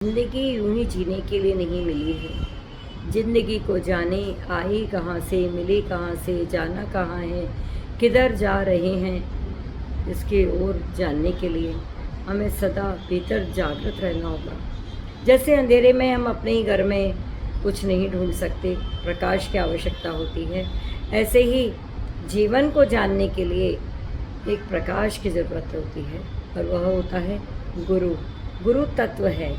जिंदगी यूं ही जीने के लिए नहीं मिली है। जिंदगी को जाने आई कहाँ से, मिली कहाँ से, जाना कहाँ है, किधर जा रहे हैं, इसके ओर जानने के लिए हमें सदा भीतर जागृत रहना होगा। जैसे अंधेरे में हम अपने ही घर में कुछ नहीं ढूंढ सकते, प्रकाश की आवश्यकता होती है, ऐसे ही जीवन को जानने के लिए एक प्रकाश की ज़रूरत होती है, और वह होता है गुरु। गुरु तत्व है,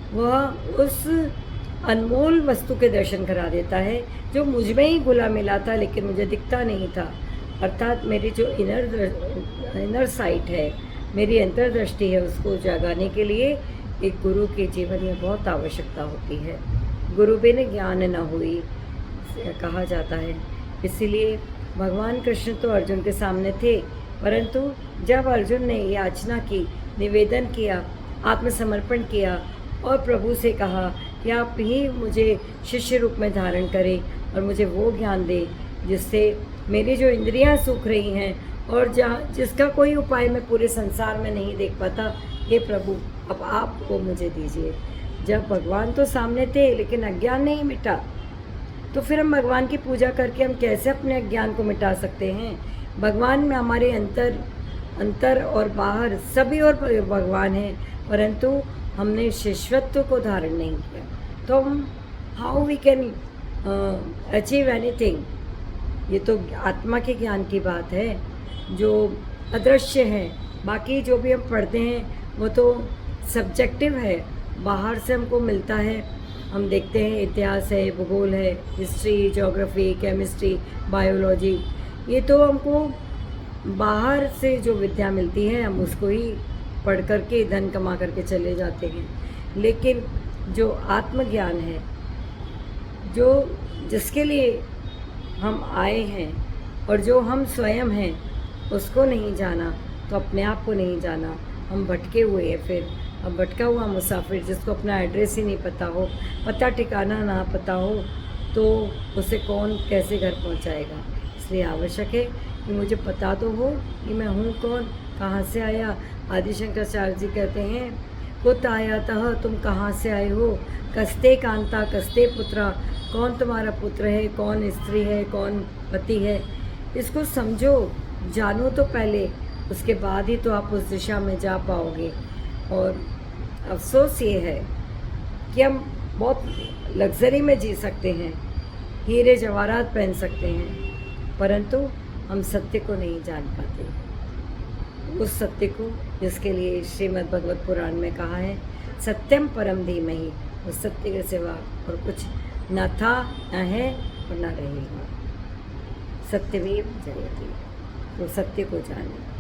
वह उस अनमोल वस्तु के दर्शन करा देता है जो मुझ में ही घुला मिला था लेकिन मुझे दिखता नहीं था। अर्थात मेरी जो इनर साइट है, मेरी अंतर्दृष्टि है, उसको जगाने के लिए एक गुरु के जीवन में बहुत आवश्यकता होती है। गुरु बिन ज्ञान न हुई कहा जाता है। इसीलिए भगवान कृष्ण तो अर्जुन के सामने थे, परंतु जब अर्जुन ने याचना की, निवेदन किया, आत्मसमर्पण किया और प्रभु से कहा कि आप ही मुझे शिष्य रूप में धारण करें और मुझे वो ज्ञान दें जिससे मेरी जो इंद्रियां सूख रही हैं और जिसका कोई उपाय मैं पूरे संसार में नहीं देख पाता, हे प्रभु अब आप वो मुझे दीजिए। जब भगवान तो सामने थे लेकिन अज्ञान नहीं मिटा, तो फिर हम भगवान की पूजा करके हम कैसे अपने अज्ञान को मिटा सकते हैं। भगवान में हमारे अंतर और बाहर सभी और भगवान हैं, परंतु हमने शिष्यत्व को धारण नहीं किया, तो हम how we can achieve anything. ये तो आत्मा के ज्ञान की बात है जो अदृश्य है। बाकी जो भी हम पढ़ते हैं वो तो सब्जेक्टिव है, बाहर से हमको मिलता है। हम देखते हैं इतिहास है, भूगोल है, हिस्ट्री, ज्योग्राफी, केमिस्ट्री, बायोलॉजी, ये तो हमको बाहर से जो विद्या मिलती है हम उसको ही पढ़ करके धन कमा करके चले जाते हैं। लेकिन जो आत्मज्ञान है, जो जिसके लिए हम आए हैं और जो हम स्वयं हैं, उसको नहीं जाना तो अपने आप को नहीं जाना। हम भटके हुए हैं। फिर अब भटका हुआ मुसाफिर जिसको अपना एड्रेस ही नहीं पता हो, पता ठिकाना ना पता हो, तो उसे कौन कैसे घर पहुंचाएगा। इसलिए आवश्यक है कि मुझे पता तो हो कि मैं हूँ कौन, कहाँ से आया। आदि शंकराचार्य जी कहते हैं, कुत आयातः, तुम कहाँ से आए हो, कस्ते कांता कस्ते पुत्रा, कौन तुम्हारा पुत्र है, कौन स्त्री है, कौन पति है। इसको समझो, जानो तो पहले, उसके बाद ही तो आप उस दिशा में जा पाओगे। और अफसोस ये है कि हम बहुत लग्जरी में जी सकते हैं, हीरे जवाहरात पहन सकते हैं, परंतु हम सत्य को नहीं जान पाते। उस सत्य को जिसके लिए श्रीमद् भगवत पुराण में कहा है, सत्यम परम धीमहि, उस सत्य के सिवा और कुछ न था, न है और न रहेगा। सत्यमेव जयते, तो सत्य को जाने।